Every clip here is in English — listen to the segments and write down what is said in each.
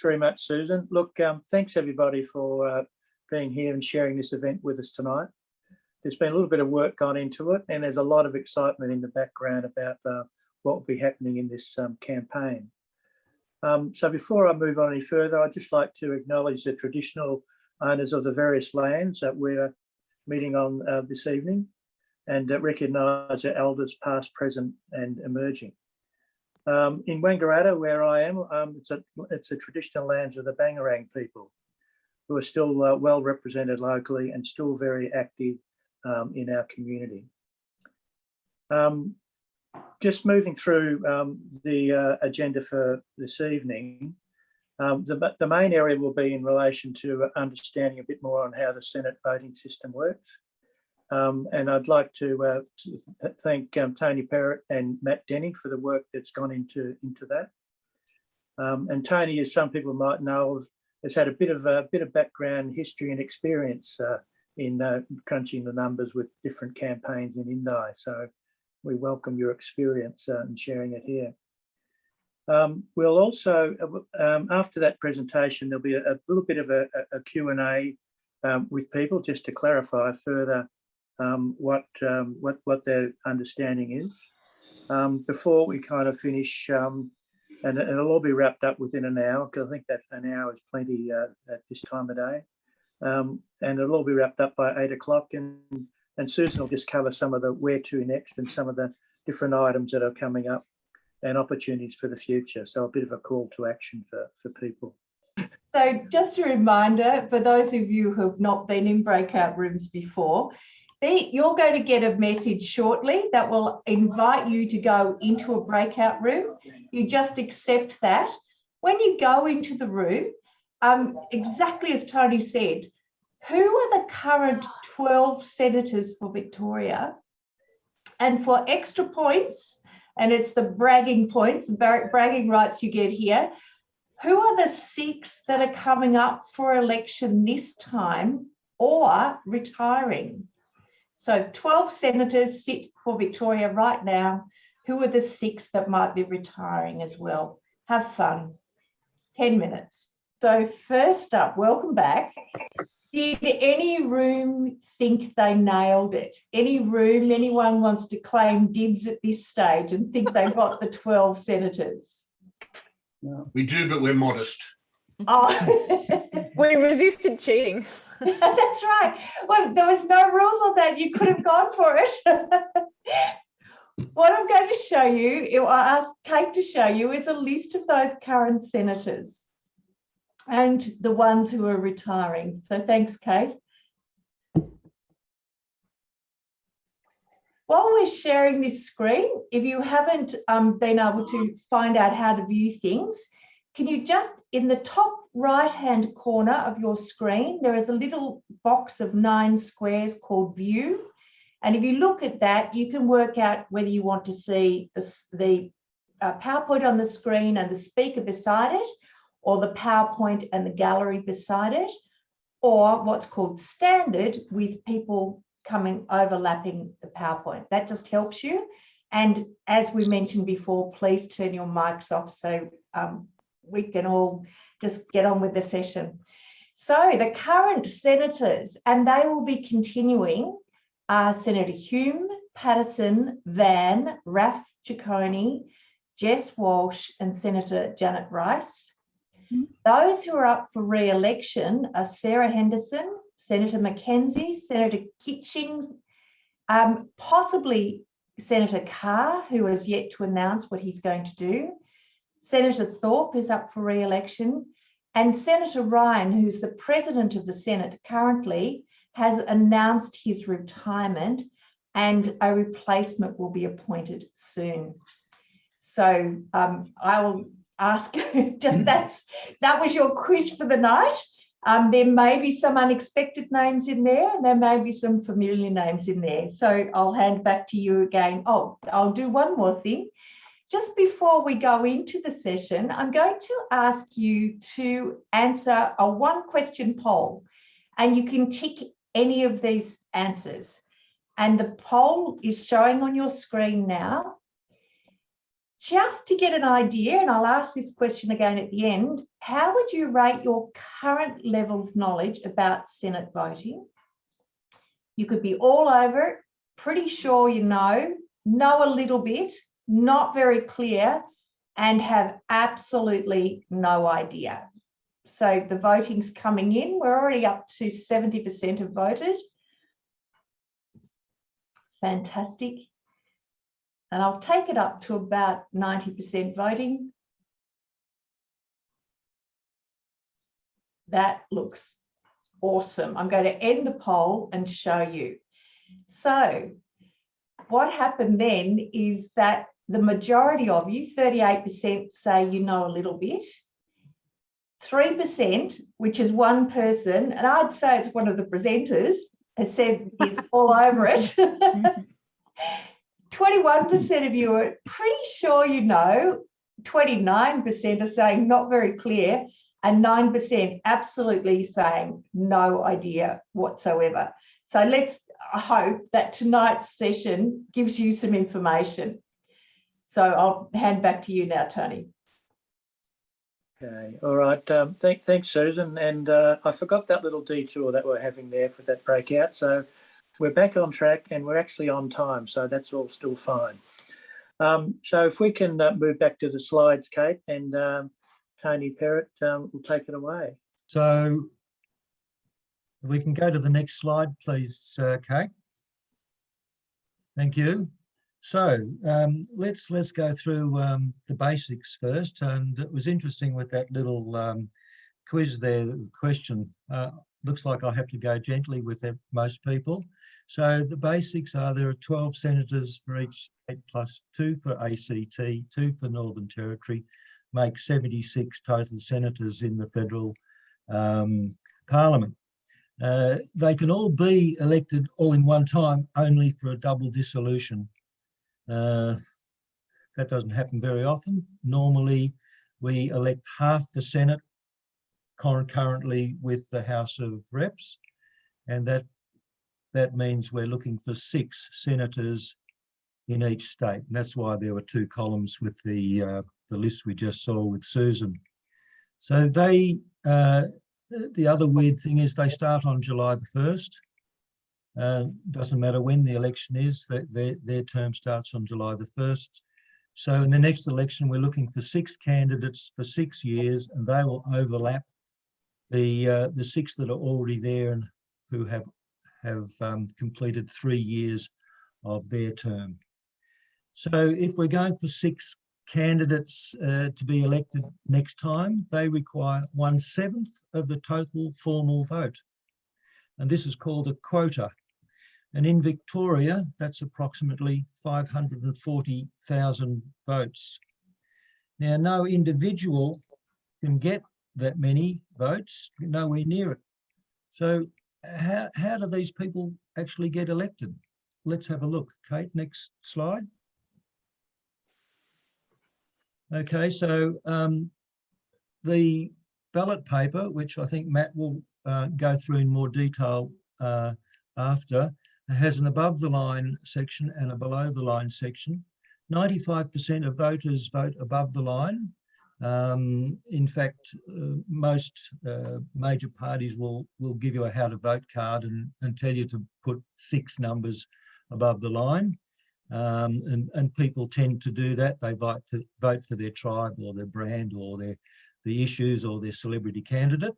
very much, Susan. Look, thanks everybody for being here and sharing this event with us tonight. There's been a little bit of work gone into it, and there's a lot of excitement in the background about what will be happening in this campaign. So before I move on any further, I'd just like to acknowledge the traditional owners of the various lands that we're meeting on this evening, and recognise their elders past, present and emerging. In Wangaratta, where I am, it's the traditional lands of the Bangarang people, who are still well represented locally and still very active in our community. Just moving through the agenda for this evening, the main area will be in relation to understanding a bit more on how the Senate voting system works. And I'd like to thank Tony Perrott and Matt Denny for the work that's gone into that. And Tony, as some people might know, has had a bit of background history and experience in crunching the numbers with different campaigns in Indi. So we welcome your experience and sharing it here. We'll also, after that presentation, there'll be a little bit of a Q&A with people just to clarify further what their understanding is before we kind of finish, and it'll all be wrapped up within an hour, because I think that an hour is plenty at this time of day, and it'll all be wrapped up by 8 o'clock, and Susan will just cover some of the where to next and some of the different items that are coming up and opportunities for the future. So a bit of a call to action for people. So just a reminder for those of you who have not been in breakout rooms before, you're going to get a message shortly that will invite you to go into a breakout room. You just accept that. When you go into the room, exactly as Tony said, who are the current 12 senators for Victoria? And for extra points, and it's the bragging points, the bragging rights you get here, who are the 6 that are coming up for election this time or retiring? So 12 senators sit for Victoria right now. Who are the 6 that might be retiring as well? Have fun. 10 minutes. So first up, welcome back. Did any room think they nailed it? Any room, anyone wants to claim dibs at this stage and think they've got the 12 senators? No. We do, but we're modest. Oh. We resisted cheating. That's right. Well, there was no rules on that. You could have gone for it. What I'm going to show you, I asked Kate to show you, is a list of those current senators and the ones who are retiring. So thanks, Kate. While we're sharing this screen, if you haven't been able to find out how to view things, can you just, in the top right-hand corner of your screen, there is a little box of 9 squares called View. And if you look at that, you can work out whether you want to see the PowerPoint on the screen and the speaker beside it, or the PowerPoint and the gallery beside it, or what's called standard with people overlapping the PowerPoint. That just helps you. And as we mentioned before, please turn your mics off so we can all just get on with the session. So the current senators, and they will be continuing, are Senator Hume, Patterson, Van, Raff Ciccone, Jess Walsh, and Senator Janet Rice. Those who are up for re-election are Sarah Henderson, Senator Mackenzie, Senator Kitchings, possibly Senator Carr, who has yet to announce what he's going to do. Senator Thorpe is up for re-election, and Senator Ryan, who's the President of the Senate currently, has announced his retirement and a replacement will be appointed soon. So I will ask, that was your quiz for the night. There may be some unexpected names in there and there may be some familiar names in there. So I'll hand back to you again. Oh, I'll do one more thing. Just before we go into the session, I'm going to ask you to answer a 1-question poll, and you can tick any of these answers. And the poll is showing on your screen now. just to get an idea, and I'll ask this question again at the end, how would you rate your current level of knowledge about Senate voting? You could be all over it, pretty sure you know a little bit, not very clear, and have absolutely no idea. So the voting's coming in. We're already up to 70% have voted. Fantastic. And I'll take it up to about 90% voting. That looks awesome. I'm going to end the poll and show you. So what happened then is that the majority of you, 38%, say you know a little bit. 3%, which is one person, and I'd say it's one of the presenters, has said is all over it. 21% of you are pretty sure you know. 29% are saying not very clear, and 9% absolutely saying no idea whatsoever. So let's hope that tonight's session gives you some information. So I'll hand back to you now, Tony. Okay, all right. Thanks, Susan. And I forgot that little detour that we're having there for that breakout. So we're back on track and we're actually on time. So that's all still fine. So if we can move back to the slides, Kate, and Tony Perrott will take it away. So if we can go to the next slide, please, Kate. Thank you. So let's go through the basics first. And it was interesting with that little quiz there, the question. Looks like I have to go gently with most people. So the basics are there are 12 senators for each state plus 2 for ACT, 2 for Northern Territory, make 76 total senators in the federal parliament. They can all be elected all in one time, only for a double dissolution. That doesn't happen very often. Normally, we elect half the Senate concurrently with the House of Reps, and that means we're looking for 6 senators in each state. And that's why there were 2 columns with the list we just saw with Susan. So they, the other weird thing is they start on July the 1st. Doesn't matter when the election is, their term starts on July the 1st. So in the next election, we're looking for 6 candidates for 6 years, and they will overlap the 6 that are already there and who have completed 3 years of their term. So if we're going for 6 candidates to be elected next time, they require 1/7 of the total formal vote. And this is called a quota. And in Victoria, that's approximately 540,000 votes. Now, no individual can get that many votes, nowhere near it. So how do these people actually get elected? Let's have a look. Kate, next slide. Okay, so the ballot paper, which I think Matt will go through in more detail after, has an above the line section and a below the line section. 95% of voters vote above the line. In fact, most major parties will give you a how to vote card and tell you to put 6 numbers above the line. And people tend to do that. They vote for their tribe or their brand or the issues or their celebrity candidate.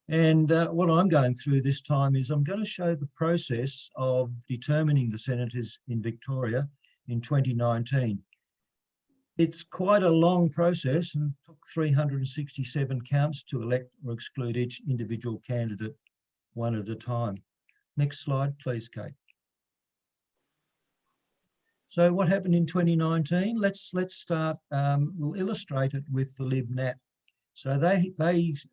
And what I'm going through this time is I'm going to show the process of determining the senators in Victoria in 2019. It's quite a long process and took 367 counts to elect or exclude each individual candidate one at a time. Next slide, please, Kate. So what happened in 2019? Let's start, we'll illustrate it with the Lib Nat. So they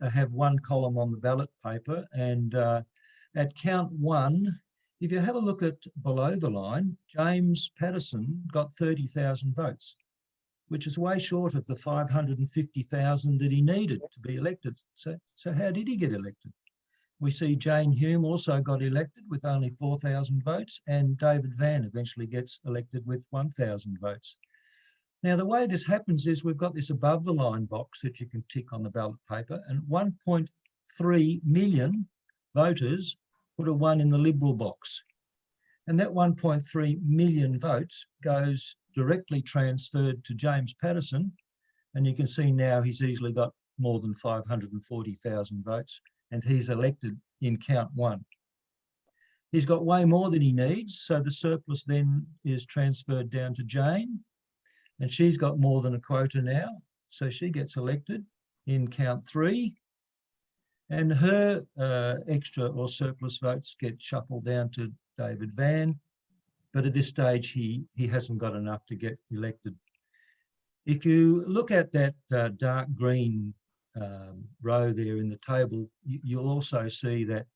have 1 column on the ballot paper, and at count 1, if you have a look at below the line, James Patterson got 30,000 votes, which is way short of the 550,000 that he needed to be elected. So how did he get elected? We see Jane Hume also got elected with only 4,000 votes, and David Van eventually gets elected with 1,000 votes. Now, the way this happens is we've got this above the line box that you can tick on the ballot paper, and 1.3 million voters put a 1 in the Liberal box. And that 1.3 million votes goes directly transferred to James Patterson. And you can see now he's easily got more than 540,000 votes, and he's elected in count 1. He's got way more than he needs, so the surplus then is transferred down to Jane, and she's got more than a quota now, so she gets elected in count 3, and her extra or surplus votes get shuffled down to David Van, but at this stage he hasn't got enough to get elected. If you look at that dark green row there in the table, you'll also see that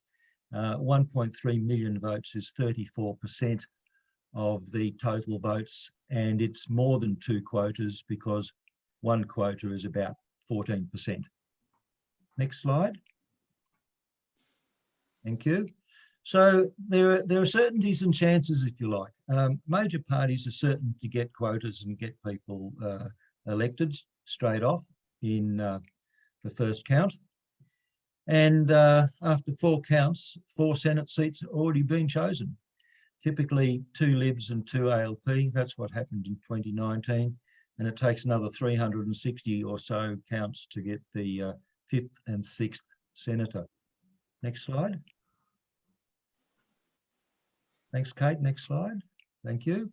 1.3 million votes is 34% of the total votes, and it's more than 2 quotas because 1 quota is about 14%. Next slide. Thank you. So there are certainties and chances, if you like. Major parties are certain to get quotas and get people elected straight off in the first count. And after 4 counts, 4 Senate seats have already been chosen. Typically 2 Libs and 2 ALP. That's what happened in 2019. And it takes another 360 or so counts to get the 5th and 6th senator. Next slide. Thanks, Kate. Next slide. Thank you.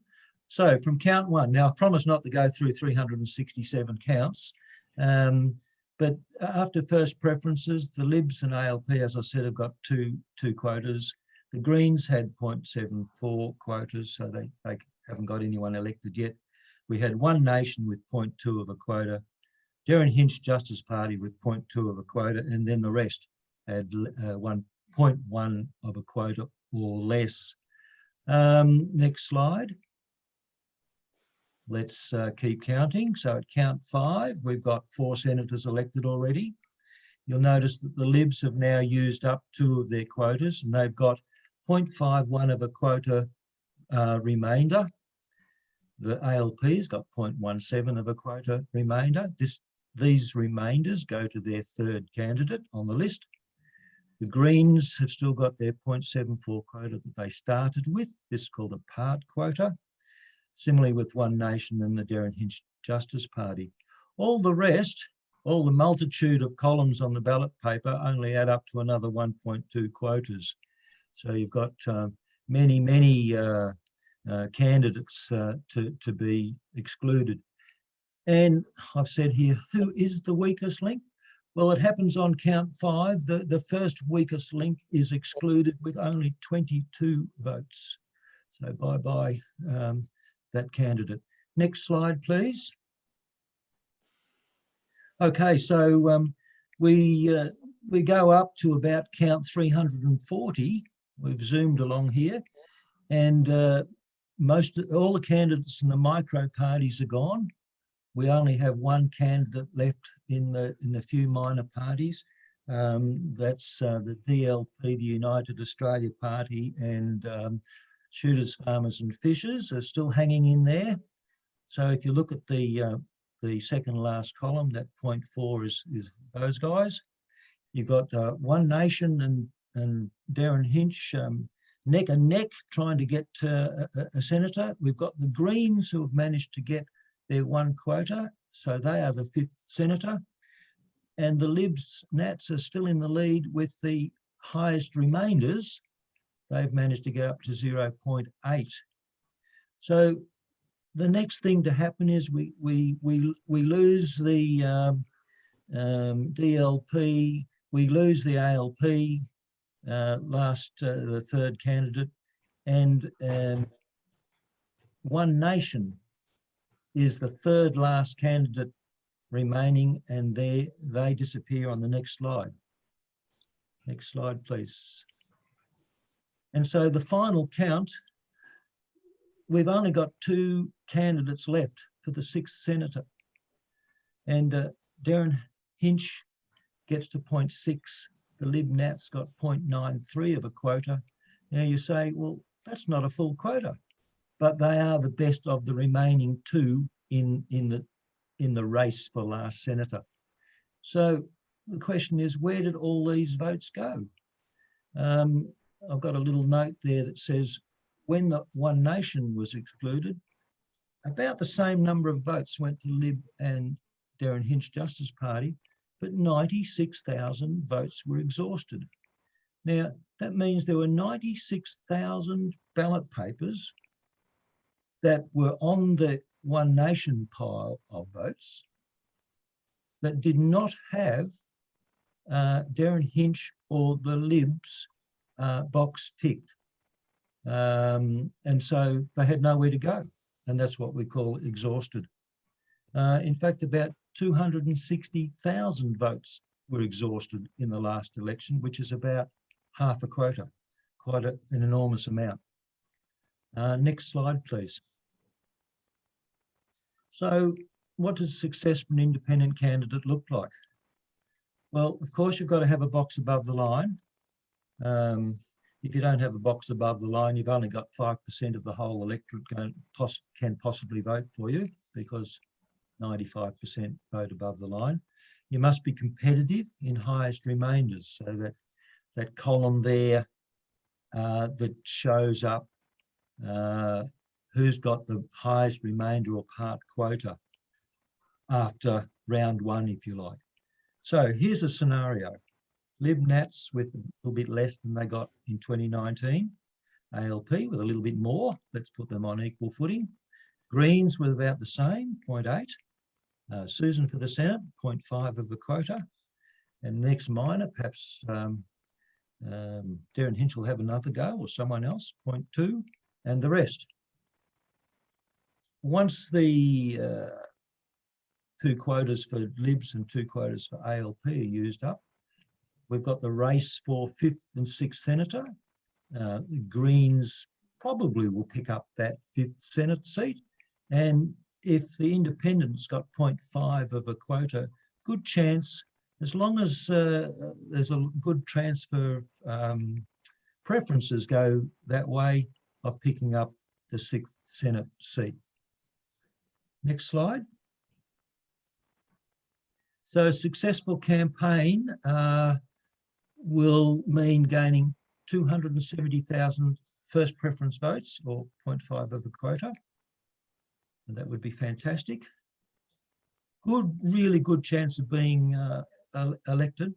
So from count 1, now I promise not to go through 367 counts, but after first preferences, the Libs and ALP, as I said, have got two quotas. The Greens had 0.74 quotas, so they haven't got anyone elected yet. We had One Nation with 0.2 of a quota, Derryn Hinch Justice Party with 0.2 of a quota, and then the rest had 1.1 of a quota or less. Next slide. Let's keep counting. So at count 5, we've got 4 senators elected already. You'll notice that the Libs have now used up 2 of their quotas, and they've got 0.51 of a quota remainder. The ALP's got 0.17 of a quota remainder. These remainders go to their 3rd candidate on the list. The Greens have still got their 0.74 quota that they started with. This is called a part quota. Similarly with One Nation and the Derryn Hinch Justice Party. All the rest, all the multitude of columns on the ballot paper only add up to another 1.2 quotas. So you've got many candidates to be excluded. And I've said here, who is the weakest link? Well, it happens on count 5. The first weakest link is excluded with only 22 votes. So bye-bye that candidate. Next slide, please. Okay, so we go up to about count 340. We've zoomed along here, and all the candidates in the micro parties are gone. We only have 1 candidate left in the few minor parties. That's the DLP, the United Australia Party, and Shooters, Farmers and Fishers are still hanging in there. So if you look at the second last column, that 0.4 is those guys. You've got One Nation and Derryn Hinch neck and neck trying to get a senator. We've got the Greens who have managed to get their 1 quota, so they are the 5th senator. And the Libs, Nats are still in the lead with the highest remainders. They've managed to get up to 0.8. So the next thing to happen is we lose the DLP, we lose the ALP, the 3rd candidate, and One Nation is the 3rd last candidate remaining, and they disappear on the next slide. Next slide, please. And so the final count, we've only got 2 candidates left for the 6th senator. And Derryn Hinch gets to 0.6. The Lib Nats got 0.93 of a quota. Now you say, well, that's not a full quota, but they are the best of the remaining 2 in the race for last senator. So the question is, where did all these votes go? I've got a little note there that says when the One Nation was excluded, about the same number of votes went to Lib and Darren Hinch Justice Party, but 96,000 votes were exhausted. Now, that means there were 96,000 ballot papers that were on the One Nation pile of votes that did not have Darren Hinch or the Libs box ticked. And so they had nowhere to go. And that's what we call exhausted. In fact, about 260,000 votes were exhausted in the last election, which is about half a quota, quite an enormous amount. Next slide, please. So what does success for an independent candidate look like? Well, of course, you've got to have a box above the line. If you don't have a box above the line, you've only got 5% of the whole electorate can possibly vote for you, because 95% vote above the line. You must be competitive in highest remainders, so that column there that shows up who's got the highest remainder or part quota after round one, if you like. So here's a scenario. Lib Nats with a little bit less than they got in 2019. ALP with a little bit more. Let's put them on equal footing. Greens with about the same, 0.8. Susan for the Senate, 0.5 of the quota. And next minor, perhaps Darren Hinch will have another go, or someone else, 0.2, and the rest. Once the 2 quotas for Libs and 2 quotas for ALP are used up, we've got the race for 5th and 6th senator. The Greens probably will pick up that 5th Senate seat. And if the independents got 0.5 of a quota, good chance, as long as there's a good transfer of preferences go that way, of picking up the 6th Senate seat. Next slide. So a successful campaign will mean gaining 270,000 first preference votes, or 0.5 of a quota. And that would be fantastic. Good, really good chance of being elected.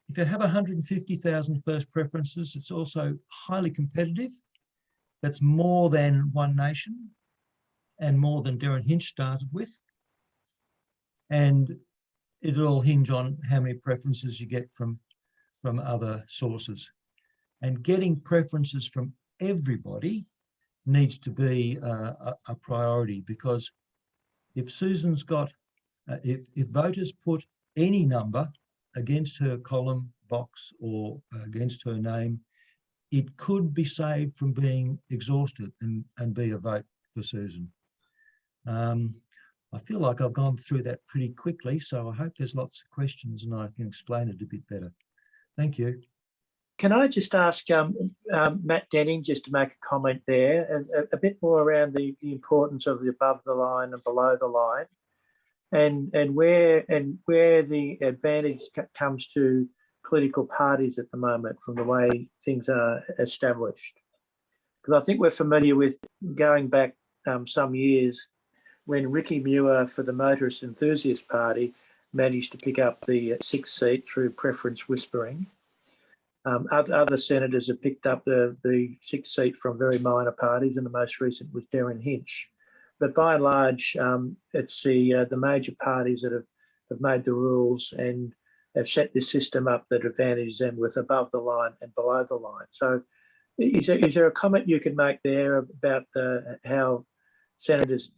If you have 150,000 first preferences, it's also highly competitive. That's more than One Nation and more than Darren Hinch started with. And it'll all hinge on how many preferences you get from other sources. And getting preferences from everybody needs to be a priority, because if Susan's got, if voters put any number against her column, box, or against her name, it could be saved from being exhausted and be a vote for Susan. I feel like I've gone through that pretty quickly, so I hope there's lots of questions and I can explain it a bit better. Thank you. Can I just ask Matt Denning just to make a comment there, a bit more around the importance of the above the line and below the line, and where the advantage comes to political parties at the moment from the way things are established? Because I think we're familiar with going back some years when Ricky Muir for the Motorist Enthusiast Party managed to pick up the 6th seat through preference whispering. Other senators have picked up the 6th seat from very minor parties, and the most recent was Darren Hinch. But by and large, it's the major parties that have made the rules and have set this system up that advantages them with above the line and below the line. So is there a comment you can make there about how senators,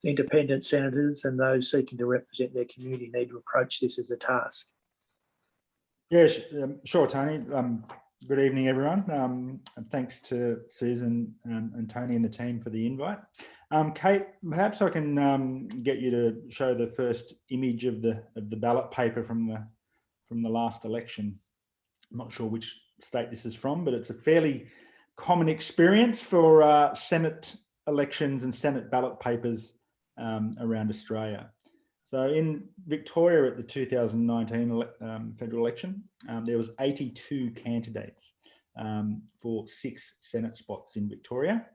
independent senators and those seeking to represent their community need to approach this as a task? Yes, sure, Tony. Good evening, everyone. And thanks to Susan and Tony and the team for the invite. Kate, perhaps I can get you to show the first image of the ballot paper from the last election. I'm not sure which state this is from, but it's a fairly common experience for Senate elections and Senate ballot papers around Australia. So in Victoria at the 2019 federal election, there was 82 candidates for 6 Senate spots in Victoria.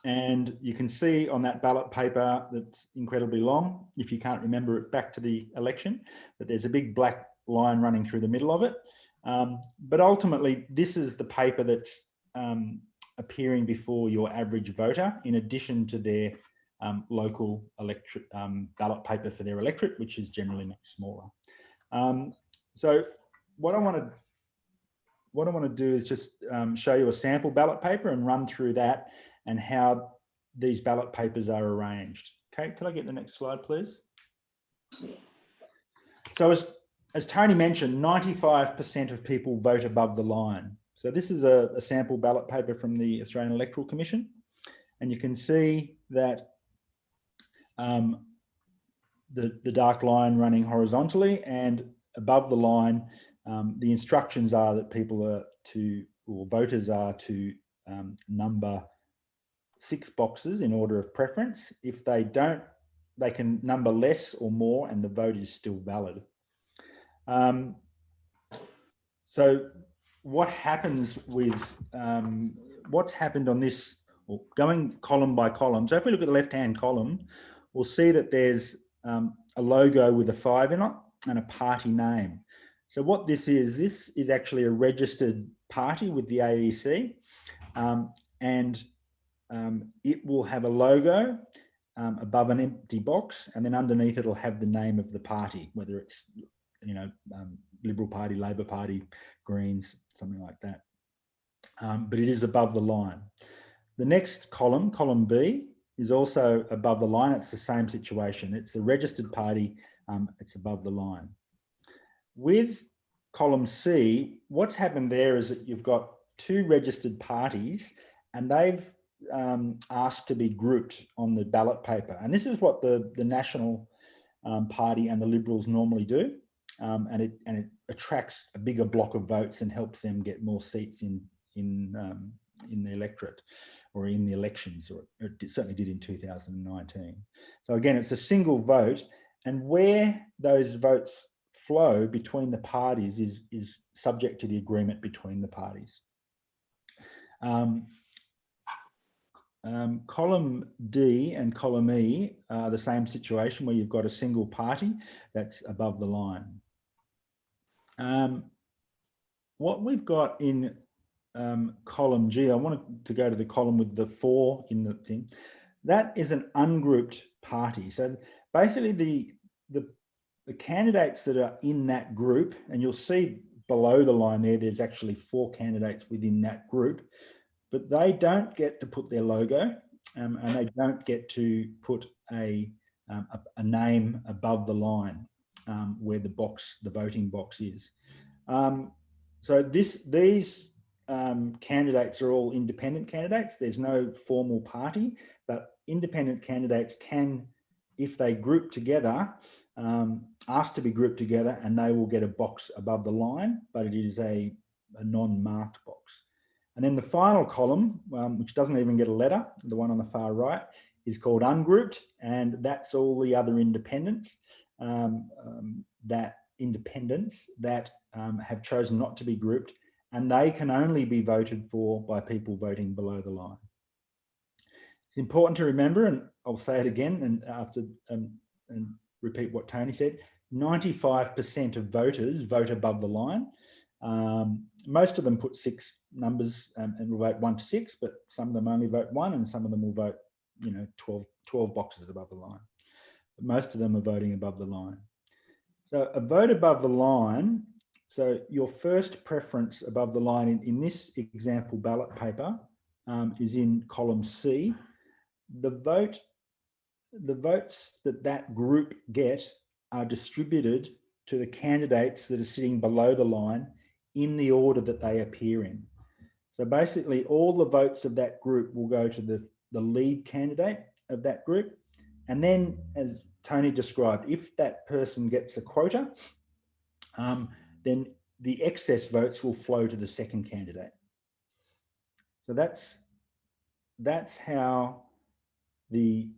And you can see on that ballot paper that's incredibly long, if you can't remember it back to the election, that there's a big black line running through the middle of it. But ultimately, this is the paper that's appearing before your average voter, in addition to their local ballot paper for their electorate, which is generally much smaller. So what I want to do is just show you a sample ballot paper and run through that and how these ballot papers are arranged. Kate, could I get the next slide, please? So as Tony mentioned, 95% of people vote above the line. So this is a sample ballot paper from the Australian Electoral Commission. And you can see that the dark line running horizontally, and above the line, the instructions are that people are to, or voters are to number 6 boxes in order of preference. If they don't, they can number less or more and the vote is still valid. So what happens with, what's happened on this, or going column by column. So if we look at the left-hand column, we'll see that there's a logo with a 5 in it and a party name. So what this is actually a registered party with the AEC, and it will have a logo above an empty box, and then underneath it'll have the name of the party, whether it's, you know, Liberal Party, Labor Party, Greens, something like that. But it is above the line. The next column, column B, is also above the line. It's the same situation. It's a registered party. It's above the line. With column C, what's happened there is that you've got 2 registered parties, and they've asked to be grouped on the ballot paper. And this is what the National Party and the Liberals normally do. And it attracts a bigger block of votes and helps them get more seats in the electorate, or in the elections, or it certainly did in 2019. So again, it's a single vote, and where those votes flow between the parties is subject to the agreement between the parties. Column D and column E are the same situation, where you've got a single party that's above the line. What we've got in column G, I wanted to go to the column with the 4 in the thing. That is an ungrouped party. So basically the candidates that are in that group, and you'll see below the line there's actually 4 candidates within that group, but they don't get to put their logo, and they don't get to put a name above the line where the voting box is. So these candidates are all independent candidates. There's no formal party, but independent candidates can, if they group together, ask to be grouped together, and they will get a box above the line, but it is a non-marked box. And then the final column, which doesn't even get a letter, the one on the far right, is called ungrouped, and that's all the other independents that have chosen not to be grouped, and they can only be voted for by people voting below the line. It's important to remember, and I'll say it again, and after and repeat what Tony said, 95% of voters vote above the line. Most of them put 6 numbers and will vote 1 to 6, but some of them only vote 1, and some of them will vote, 12 boxes above the line. But most of them are voting above the line. So a vote above the line, so your first preference above the line in this example ballot paper is in column C. The votes that group get are distributed to the candidates that are sitting below the line in the order that they appear in. So basically all the votes of that group will go to the lead candidate of that group. And then, as Tony described, if that person gets a quota, then the excess votes will flow to the second candidate. So that's how the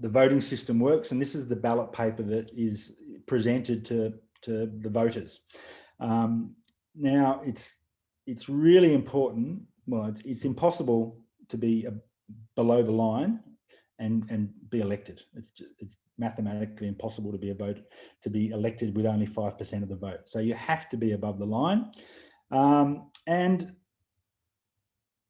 the voting system works, and this is the ballot paper that is presented to the voters. Now, it's really important. Well, it's impossible to be below the line and be elected. It's mathematically impossible to be elected with only 5% of the vote. So you have to be above the line, and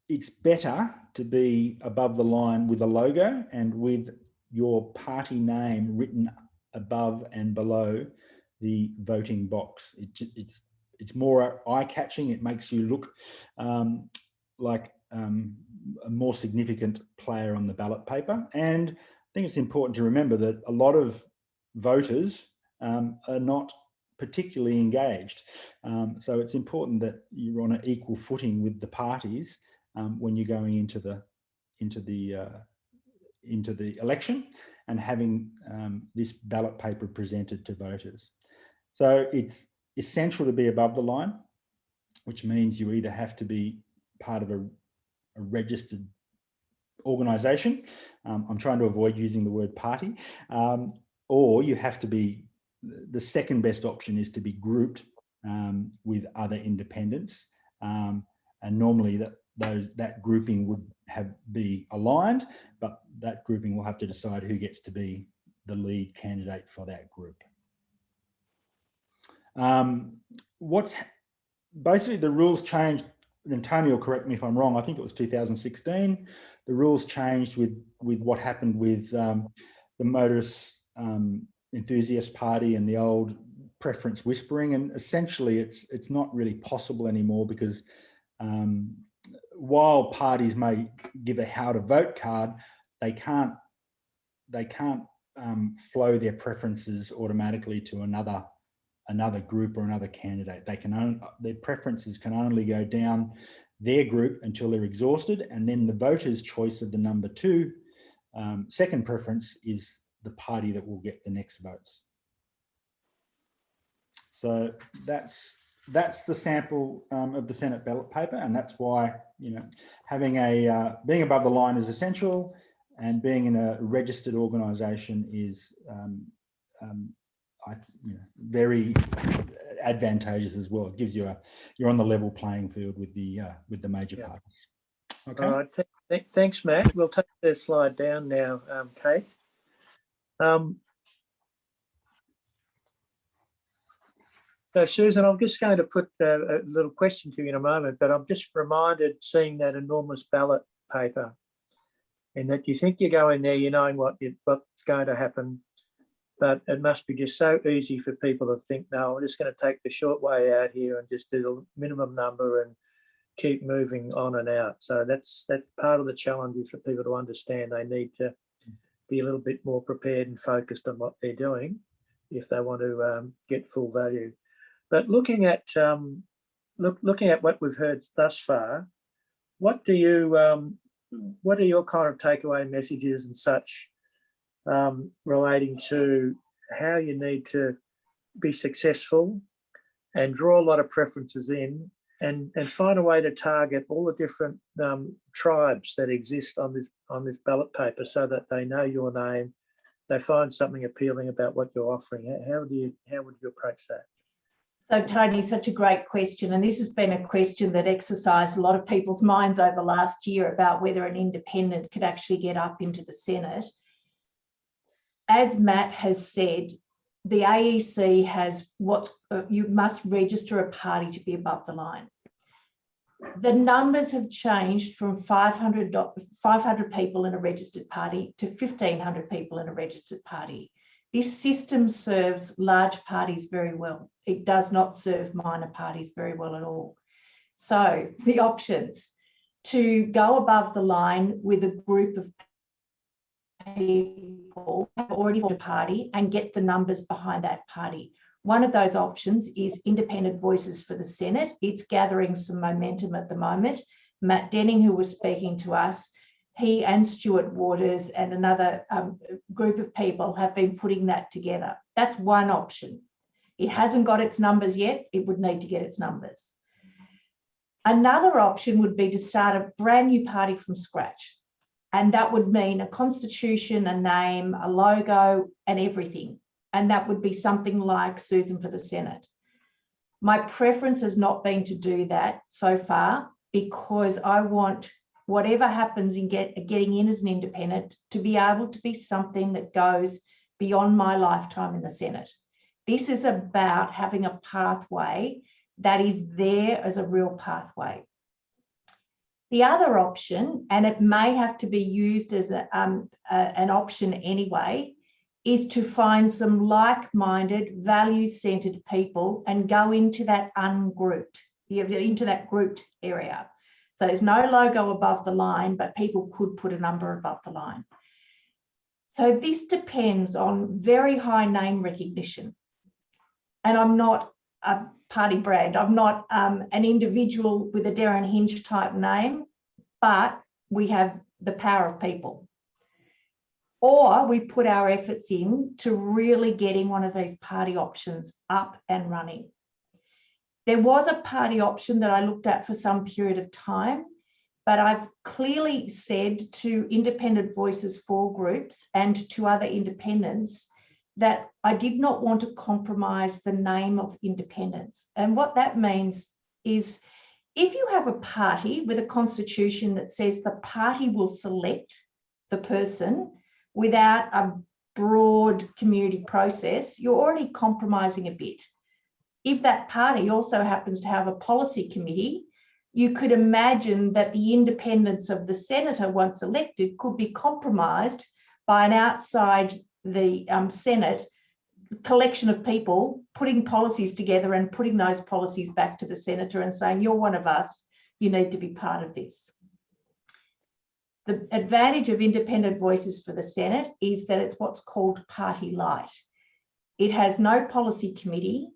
it's better to be above the line with a logo and with your party name written above and below the voting box. It's more eye-catching. It makes you look like a more significant player on the ballot paper. And I think it's important to remember that a lot of voters are not particularly engaged. So it's important that you're on an equal footing with the parties when you're going into the election and having this ballot paper presented to voters. So it's essential to be above the line, which means you either have to be part of a registered organisation. I'm trying to avoid using the word party, or you have to be, the second best option is to be grouped with other independents. And normally that grouping would be aligned, but that grouping will have to decide who gets to be the lead candidate for that group. Basically the rules changed, and Tony will correct me if I'm wrong, I think it was 2016. The rules changed with what happened with the motorist enthusiast party and the old preference whispering, and essentially it's not really possible anymore, because while parties may give a how to vote card, they can't flow their preferences automatically to another group or another candidate. Their preferences can only go down their group until they're exhausted, and then the voter's choice of the number 2 second preference is the party that will get the next votes. So that's the sample of the Senate ballot paper, and that's why, having being above the line is essential, and being in a registered organisation is very advantageous as well. It gives you you're on the level playing field with the major parties. Okay. All right. Thanks, Matt. We'll take the slide down now, Kate. So, Susan, I'm just going to put a little question to you in a moment, but I'm just reminded, seeing that enormous ballot paper, and that you think you go in there, knowing what's going to happen, but it must be just so easy for people to think, no, I'm just going to take the short way out here and just do the minimum number and keep moving on and out. So that's part of the challenge, is for people to understand they need to be a little bit more prepared and focused on what they're doing if they want to get full value. But looking at what we've heard thus far, what are your kind of takeaway messages and such relating to how you need to be successful and draw a lot of preferences in, and find a way to target all the different tribes that exist on this ballot paper, so that they know your name, they find something appealing about what you're offering? How would you approach that? So, Tony, such a great question. And this has been a question that exercised a lot of people's minds over last year about whether an independent could actually get up into the Senate. As Matt has said, the AEC has you must register a party to be above the line. The numbers have changed from 500 people in a registered party to 1,500 people in a registered party. This system serves large parties very well. It does not serve minor parties very well at all. So the options to go above the line with a group of people who have already formed a party and get the numbers behind that party. One of those options is Independent Voices for the Senate. It's gathering some momentum at the moment. Matt Denning, who was speaking to us, he and Stuart Waters and another group of people have been putting that together. That's one option. It hasn't got its numbers yet. It would need to get its numbers. Another option would be to start a brand new party from scratch. And that would mean a constitution, a name, a logo, and everything. And that would be something like Susan for the Senate. My preference has not been to do that so far, because I want whatever happens in getting in as an independent to be able to be something that goes beyond my lifetime in the Senate. This is about having a pathway that is there as a real pathway. The other option, and it may have to be used as an option anyway, is to find some like-minded, value-centered people and go into that ungrouped, into that grouped area. So there's no logo above the line, but people could put a number above the line. So this depends on very high name recognition. And I'm not a party brand. I'm not an individual with a Darren Hinge type name, but we have the power of people. Or we put our efforts in to really getting one of these party options up and running. There was a party option that I looked at for some period of time, but I've clearly said to Independent Voices for groups and to other independents that I did not want to compromise the name of independence. And what that means is, if you have a party with a constitution that says the party will select the person without a broad community process, you're already compromising a bit. If that party also happens to have a policy committee, you could imagine that the independence of the senator, once elected, could be compromised by an outside the Senate collection of people putting policies together and putting those policies back to the senator and saying, you're one of us, you need to be part of this. The advantage of Independent Voices for the Senate is that it's what's called party light. It has no policy committee,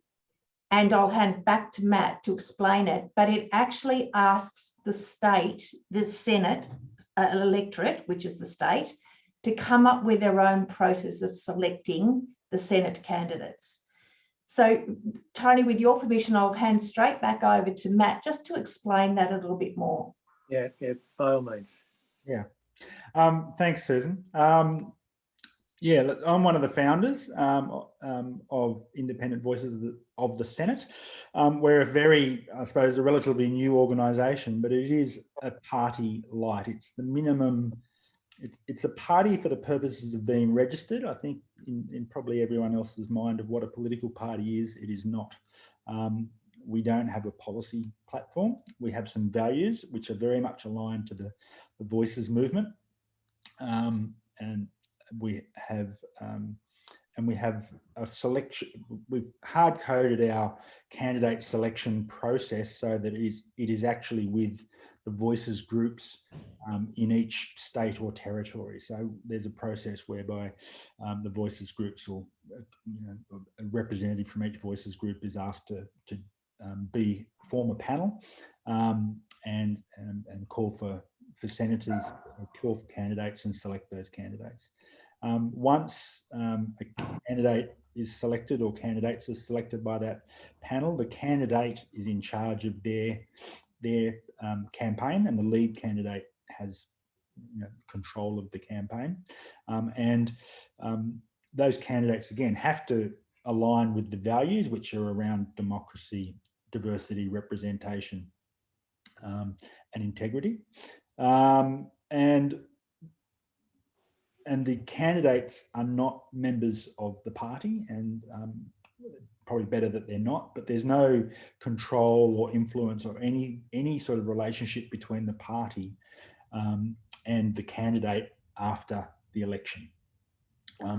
and I'll hand back to Matt to explain it, but it actually asks the state, the Senate electorate, which is the state, to come up with their own process of selecting the Senate candidates. So, Tony, with your permission, I'll hand straight back over to Matt just to explain that a little bit more. Yeah, by all means. Yeah. Thanks, Susan. Yeah, look, I'm one of the founders of Independent Voices of the Senate. We're a very, I suppose, a relatively new organisation, but it is a party light. It's the minimum. It's a party for the purposes of being registered. I think in probably everyone else's mind of what a political party is, it is not. We don't have a policy platform. We have some values which are very much aligned to the Voices movement, and we have a selection. We've hard coded our candidate selection process so that it is actually with the Voices groups in each state or territory. So there's a process whereby the Voices groups, or a representative from each Voices group is asked to form a panel and call for senators, call for candidates and select those candidates. Once a candidate is selected or candidates are selected by that panel, the candidate is in charge of their campaign, and the lead candidate has control of the campaign. Those candidates, again, have to align with the values which are around democracy, diversity, representation, and integrity. And the candidates are not members of the party, and probably better that they're not, but there's no control or influence or any sort of relationship between the party and the candidate after the election.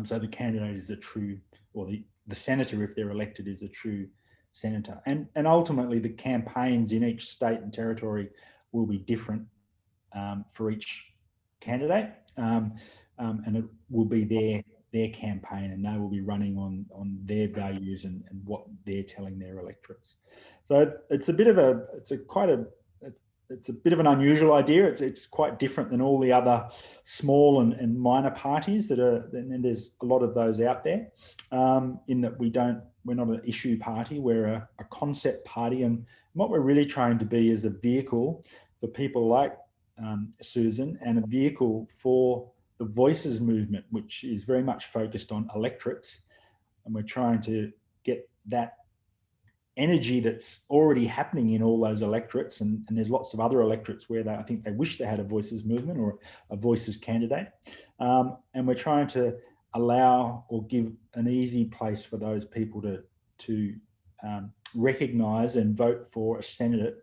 So the candidate is a true, or the senator, if they're elected, is a true senator. And ultimately the campaigns in each state and territory will be different for each candidate, and it will be their campaign, and they will be running on their values and what they're telling their electorates. So it's a bit of an unusual idea. It's quite different than all the other small and minor parties that are, and there's a lot of those out there, in that we're not an issue party, we're a concept party. And what we're really trying to be is a vehicle for people like Susan, and a vehicle for the Voices movement, which is very much focused on electorates. And we're trying to get that energy that's already happening in all those electorates, and there's lots of other electorates where I think they wish they had a Voices movement or a Voices candidate, and we're trying to allow or give an easy place for those people to recognise and vote for a senator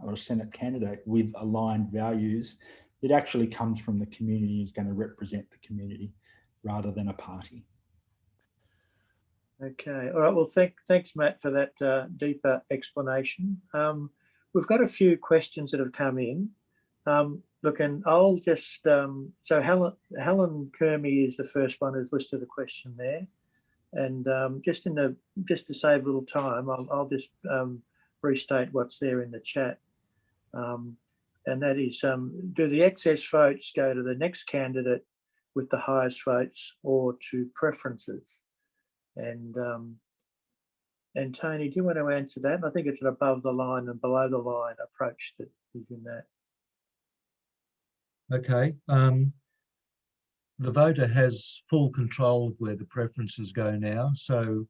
or a Senate candidate with aligned values that actually comes from the community, is going to represent the community rather than a party. Okay, all right. Well, thanks, Matt, for that deeper explanation. We've got a few questions that have come in. Look, and I'll just, so Helen Kermey is the first one who's listed a question there. And just to save a little time, I'll just restate what's there in the chat. And that is, do the excess votes go to the next candidate with the highest votes or to preferences? And Tony, do you want to answer that? I think it's an above the line and below the line approach that is in that. Okay. The voter has full control of where the preferences go now. So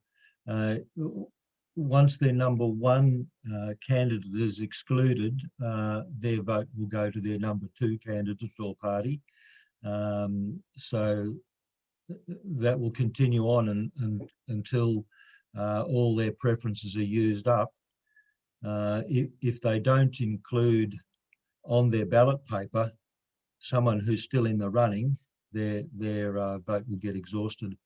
once their number one candidate is excluded, their vote will go to their number two candidate or party. So that will continue on until all their preferences are used up. If they don't include on their ballot paper someone who's still in the running, their vote will get exhausted.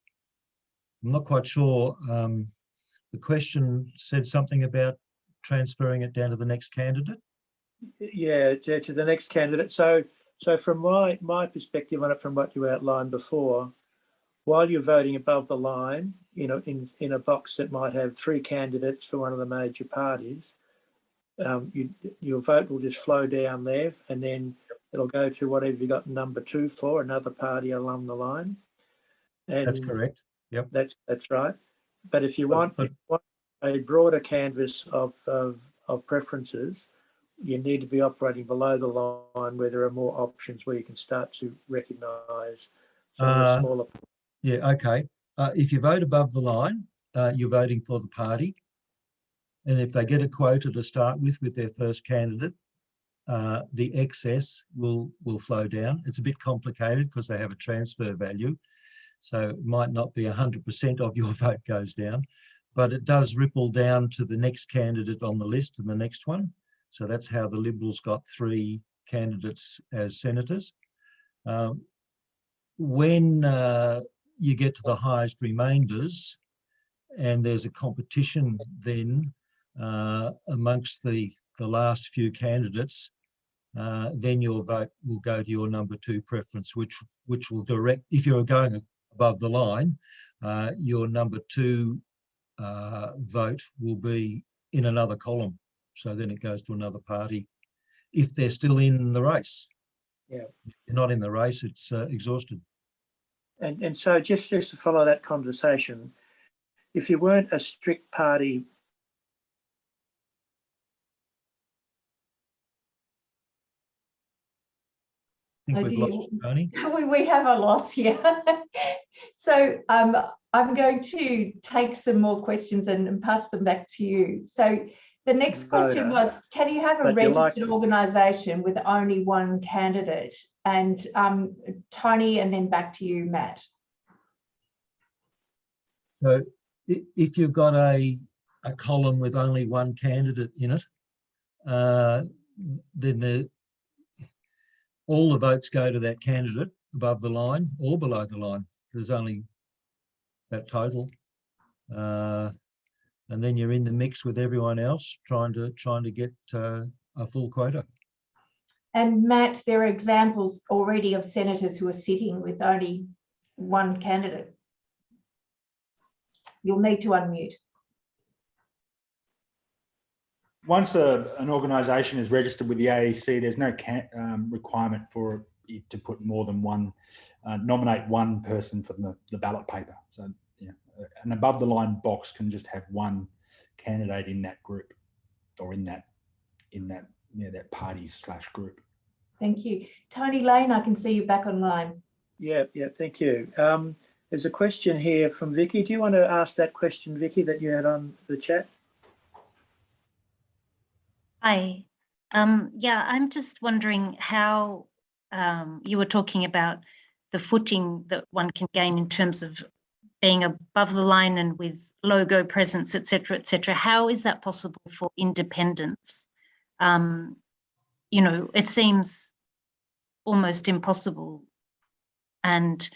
I'm not quite sure. The question said something about transferring it down to the next candidate. Yeah, to the next candidate. So from my perspective on it, from what you outlined before, while you're voting above the line, you know, in a box that might have three candidates for one of the major parties, your vote will just flow down there, and then it'll go to whatever you got number two for, another party along the line. And that's correct. Yep. That's right. But if you want a broader canvas of preferences, you need to be operating below the line where there are more options where you can start to recognise some of the smaller. Yeah, okay. If you vote above the line, you're voting for the party. And if they get a quota to start with their first candidate, the excess will flow down. It's a bit complicated because they have a transfer value. So it might not be 100% of your vote goes down, but it does ripple down to the next candidate on the list and the next one. So that's how the Liberals got three candidates as senators. When you get to the highest remainders and there's a competition then amongst the last few candidates, then your vote will go to your number two preference, which will direct, if you're going above the line, your number two vote will be in another column. So then it goes to another party if they're still in the race. Yeah. If you're not in the race, it's exhausted. And so just to follow that conversation, if you weren't a strict party, I think we've lost Tony. We have a loss here. So I'm going to take some more questions and pass them back to you. So the next question was, can you have a registered organisation with only one candidate? And Tony, and then back to you, Matt. So if you've got a column with only one candidate in it, then all the votes go to that candidate above the line or below the line. There's only that total. And then you're in the mix with everyone else trying to get a full quota. And Matt, there are examples already of senators who are sitting with only one candidate. You'll need to unmute. Once an organisation is registered with the AEC, there's no requirement for it to put more than one, nominate one person for the ballot paper. So yeah, an above the line box can just have one candidate in that group or in that that party / group. Thank you. Tony Lane, I can see you back online. Yeah, thank you. There's a question here from Vicky. Do you want to ask that question, Vicky, that you had on the chat? Hi. Yeah, I'm just wondering how you were talking about the footing that one can gain in terms of being above the line and with logo presence, et cetera, et cetera. How is that possible for independents? You know, it seems almost impossible. And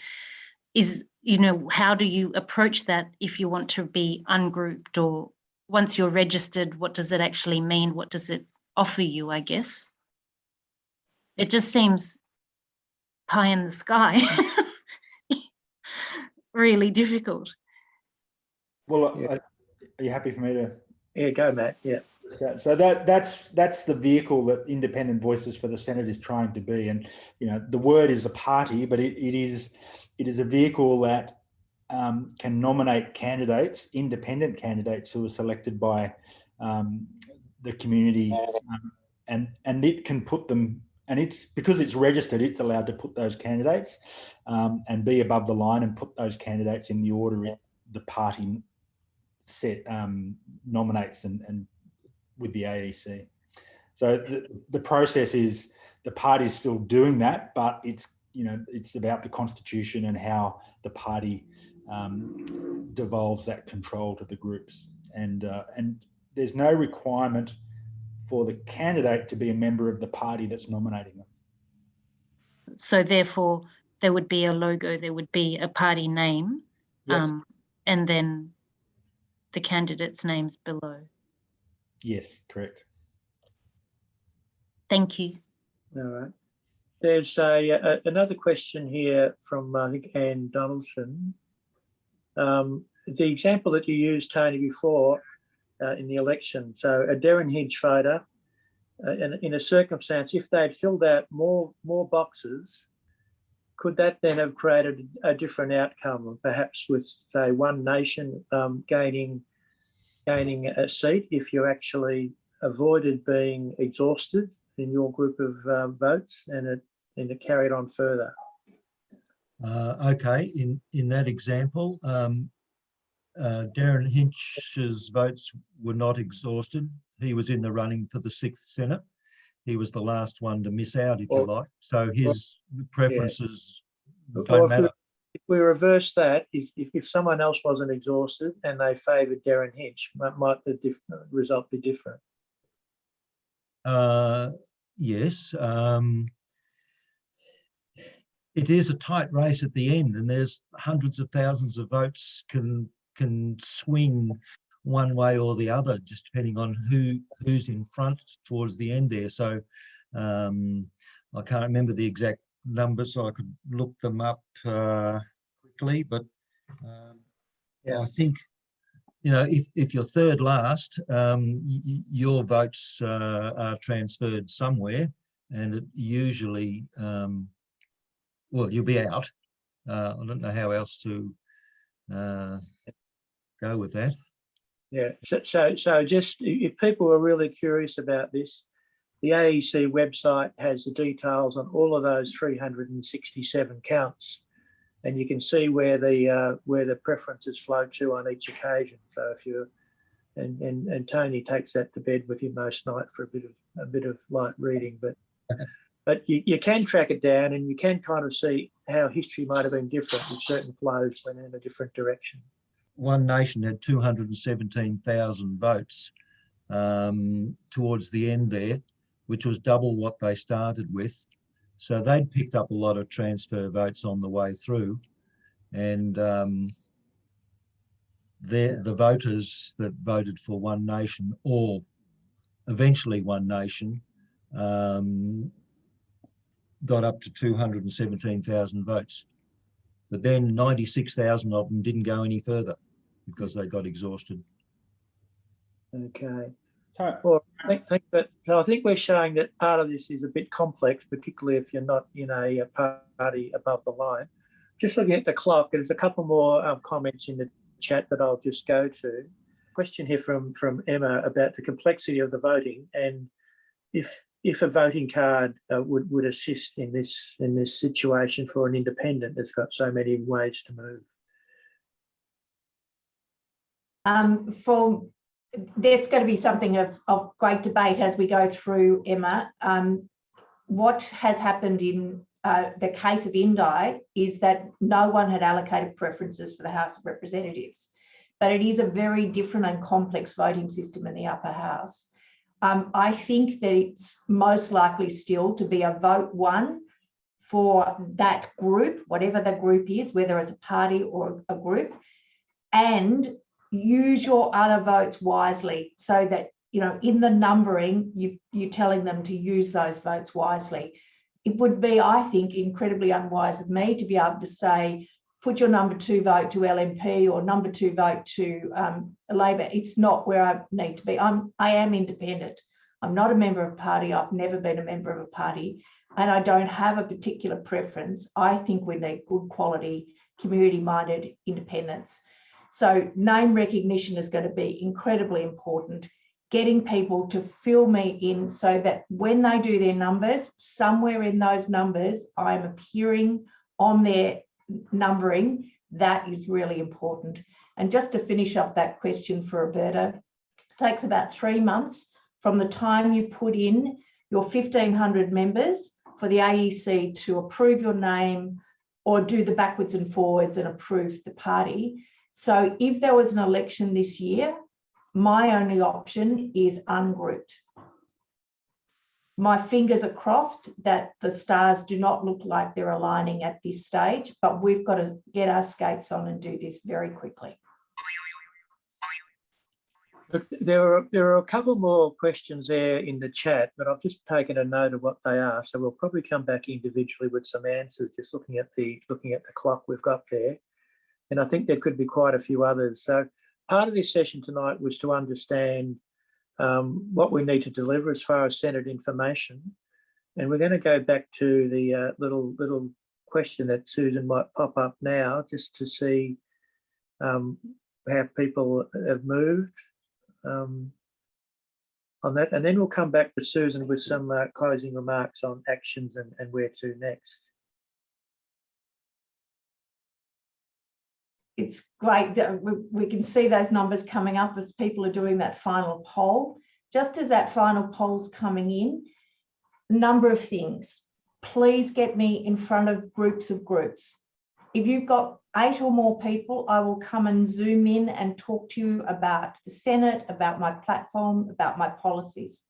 you know, how do you approach that if you want to be ungrouped, or once you're registered, what does it actually mean? What does it offer you, I guess? It just seems pie in the sky. Really difficult. Well, Yeah. are you happy for me to? Yeah, go, Matt. Yeah. So that's the vehicle that Independent Voices for the Senate is trying to be. And, you know, the word is a party, but it is a vehicle that can nominate candidates, independent candidates who are selected by the community, and it can put them, and it's because it's registered, it's allowed to put those candidates and be above the line and put those candidates in the order the party set nominates and with the AEC. So the process is the party's still doing that, but it's, you know, it's about the constitution and how the party devolves that control to the groups. And there's no requirement for the candidate to be a member of the party that's nominating them. So therefore, there would be a logo, there would be a party name, Yes. and then the candidates' names below. Yes, correct. Thank you. All right. There's another question here from, I think, Anne Donaldson. The example that you used, Tony, before in the election, so a Derryn Hinch voter, in a circumstance, if they'd filled out more boxes, could that then have created a different outcome, perhaps with, say, One Nation gaining a seat if you actually avoided being exhausted in your group of votes, and it carried on further? Okay, in that example, Derryn Hinch's votes were not exhausted. He was in the running for the 6th Senate. He was the last one to miss out, if you like. So his preferences don't matter. If we reverse that, if someone else wasn't exhausted and they favoured Derryn Hinch, might the result be different? Yes. It is a tight race at the end, and there's hundreds of thousands of votes can swing one way or the other, just depending on who's in front towards the end there. So I can't remember the exact numbers, so I could look them up quickly, but Yeah. I think, you know, if you're third last, your votes are transferred somewhere, and it usually, well, you'll be out. I don't know how else to go with that. Yeah, so just if people are really curious about this, the AEC website has the details on all of those 367 counts, and you can see where the preferences flow to on each occasion. So if you're and Tony takes that to bed with him most night for a bit of light reading, but you can track it down, and you can kind of see how history might have been different with certain flows went in a different direction. One Nation had 217,000 votes towards the end there, which was double what they started with. So they'd picked up a lot of transfer votes on the way through, and the voters that voted for One Nation, or eventually One Nation, got up to 217,000 votes. But then 96,000 of them didn't go any further because they got exhausted. Okay. Well, I think we're showing that part of this is a bit complex, particularly if you're not in a party above the line. Just looking at the clock, there's a couple more comments in the chat that I'll just go to. Question here from Emma about the complexity of the voting, and if if a voting card would assist in this situation for an independent that's got so many ways to move. That's going to be something of great debate as we go through, Emma. What has happened in the case of Indi is that no one had allocated preferences for the House of Representatives, but it is a very different and complex voting system in the upper house. I think that it's most likely still to be a vote one for that group, whatever the group is, whether it's a party or a group, and use your other votes wisely so that, you know, in the numbering, you're telling them to use those votes wisely. It would be, I think, incredibly unwise of me to be able to say, put your number 2 vote to LNP or number 2 vote to Labor. It's not where I need to be. I am independent. I'm not a member of a party. I've never been a member of a party, and I don't have a particular preference. I think we need good quality, community-minded independents. So name recognition is going to be incredibly important. Getting people to fill me in so that when they do their numbers, somewhere in those numbers, I'm appearing on their numbering. That is really important. And just to finish up that question for Roberta, it takes about 3 months from the time you put in your 1,500 members for the AEC to approve your name or do the backwards and forwards and approve the party. So if there was an election this year, my only option is ungrouped. My fingers are crossed that the stars do not look like they're aligning at this stage, but we've got to get our skates on and do this very quickly. Look, there are a couple more questions there in the chat, but I've just taken a note of what they are. So we'll probably come back individually with some answers, just looking at the clock we've got there. And I think there could be quite a few others. So part of this session tonight was to understand what we need to deliver as far as Senate information. And we're going to go back to the little question that Susan might pop up now, just to see how people have moved on that. And then we'll come back to Susan with some closing remarks on actions and where to next. It's great that we can see those numbers coming up as people are doing that final poll. Just as that final poll's coming in, a number of things. Please get me in front of groups. If you've got 8 or more people, I will come and Zoom in and talk to you about the Senate, about my platform, about my policies.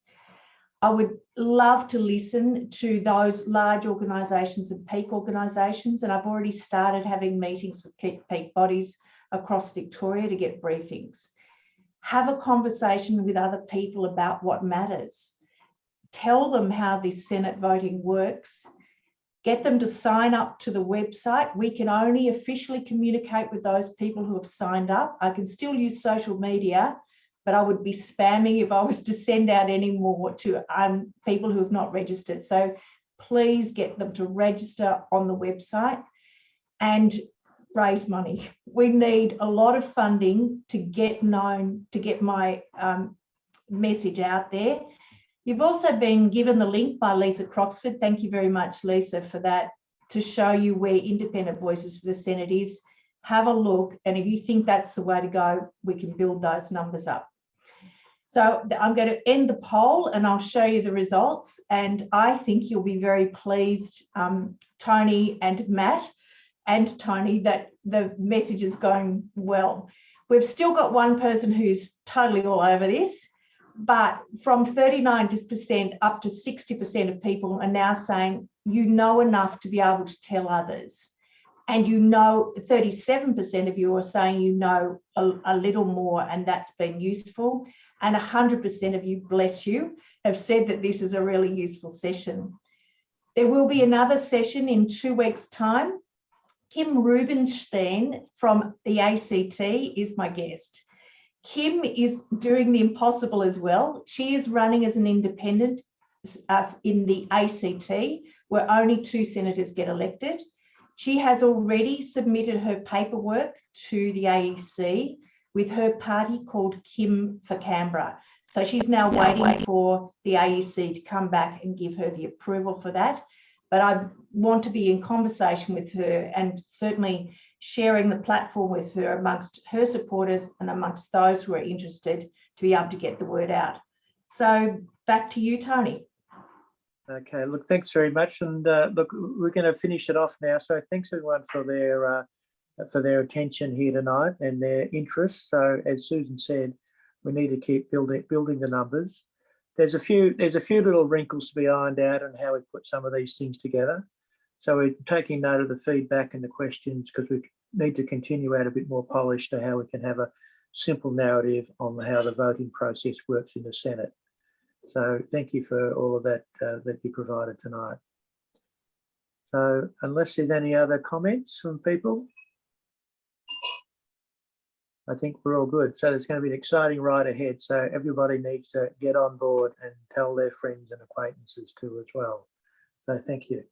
I would love to listen to those large organisations and peak organisations, and I've already started having meetings with peak bodies across Victoria to get briefings. Have a conversation with other people about what matters. Tell them how this Senate voting works. Get them to sign up to the website. We can only officially communicate with those people who have signed up. I can still use social media, but I would be spamming if I was to send out any more to people who have not registered. So please get them to register on the website and raise money. We need a lot of funding to get known, to get my message out there. You've also been given the link by Lisa Croxford. Thank you very much, Lisa, for that, to show you where Independent Voices for the Senate is. Have a look, and if you think that's the way to go, we can build those numbers up. So I'm going to end the poll and I'll show you the results. And I think you'll be very pleased, Tony and Matt and Tony, that the message is going well. We've still got one person who's totally all over this, but from 39% up to 60% of people are now saying, you know enough to be able to tell others. And you know, 37% of you are saying you know a little more, and that's been useful. And 100% of you, bless you, have said that this is a really useful session. There will be another session in 2 weeks' time. Kim Rubenstein from the ACT is my guest. Kim is doing the impossible as well. She is running as an independent in the ACT, where only 2 senators get elected. She has already submitted her paperwork to the AEC with her party called Kim for Canberra. So she's now waiting for the AEC to come back and give her the approval for that. But I want to be in conversation with her and certainly sharing the platform with her amongst her supporters and amongst those who are interested to be able to get the word out. So back to you, Tony. Okay, look, thanks very much. And look, we're going to finish it off now. So thanks everyone for their attention here tonight and their interest. So as Susan said, we need to keep building the numbers. There's a few little wrinkles to be ironed out on how we put some of these things together. So we're taking note of the feedback and the questions because we need to continue out a bit more polish to how we can have a simple narrative on how the voting process works in the Senate. So thank you for all of that that you provided tonight. So unless there's any other comments from people, I think we're all good. So there's going to be an exciting ride ahead. So everybody needs to get on board and tell their friends and acquaintances too as well. So thank you.